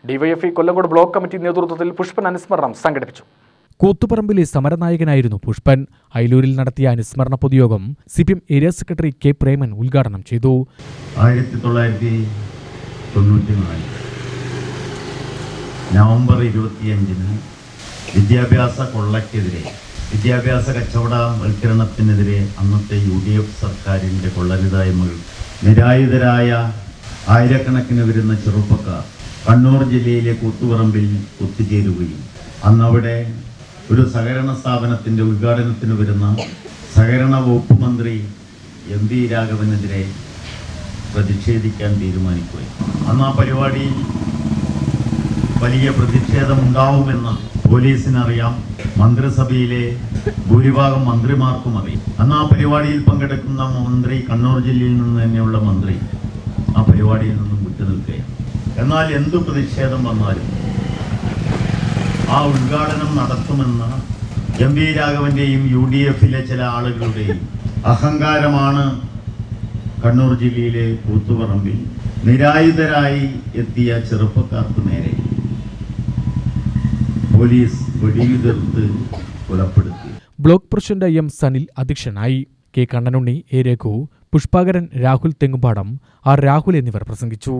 DYFI Kollengode block committee നേതൃത്വത്തിൽ പുഷ്പൻ അനുസ്മരണം സംഘടിപ്പിച്ചു. കൂത്തുപറമ്പിലെ സമരനായകനായിരുന്നു പുഷ്പൻ. അയിലൂരിൽ നടത്തിയ അനുസ്മരണ പൊതുയോഗം CPM area secretary K. Preman ഉദ്ഘാടനം ചെയ്തു. 1994 നവംബർ 25 വിദ്യാഭ്യാസ കൊള്ളയ്ക്കെതിരെ, വിദ്യാഭ്യാസ കച്ചവടവൽക്കരണത്തിനെതിരെ അന്നത്തെ UDF സർക്കാരിൻ്റെ കൊള്ളരുതായ്മകൾ നിരായുധരായ ആയിരക്കണക്കിന് വരുന്ന ചെറുപ്പക്കാർ കണ്ണൂർ ജില്ലയിലെ കൂത്തുപറമ്പിൽ ഒത്തുചേരുകയും അന്നവിടെ ഒരു സഹകരണ സ്ഥാപനത്തിൻ്റെ ഉദ്ഘാടനത്തിന് വരുന്ന സഹകരണ വകുപ്പ് മന്ത്രി MV രാഘവനെതിരെ പ്രതിഷേധിക്കാൻ തീരുമാനിക്കുകയും അന്ന് ആ പരിപാടിയിൽ വലിയ പ്രതിഷേധമുണ്ടാവുമെന്ന് പോലീസിനറിയാം, മന്ത്രിസഭയിലെ ഭൂരിഭാഗം മന്ത്രിമാർക്കും അറിയാം. അന്ന് ആ പരിപാടിയിൽ പങ്കെടുക്കുന്ന മന്ത്രി, കണ്ണൂർ ജില്ലയിൽ നിന്ന് തന്നെയുള്ള മന്ത്രി, ആ പരിപാടിയിൽ നിന്നും വിട്ടുനിൽക്കുകയാണ്. എന്നാൽ എന്തു പ്രതിഷേധം വന്നാലും ആ ഉദ്ഘാടനം നടത്തുമെന്ന MV രാഘവന്റെയും UDFിലെ ചില ആളുകളുടെയും അഹങ്കാരമാണ് കണ്ണൂർ ജില്ലയിലെ കൂത്തുപറമ്പിൽ നിരായുധരായി എത്തിയ ചെറുപ്പക്കാർക്ക് നേരെ പോലീസ് വെടിയുതിർത്ത് കൊലപ്പെടുത്തി. Block president M. സനിൽ അധ്യക്ഷനായി. K. Kannanunni, A. Raghu, Pushpakaran, Rahul തെങ്ങുപാടം, R. Rahul എന്നിവർ പ്രസംഗിച്ചു.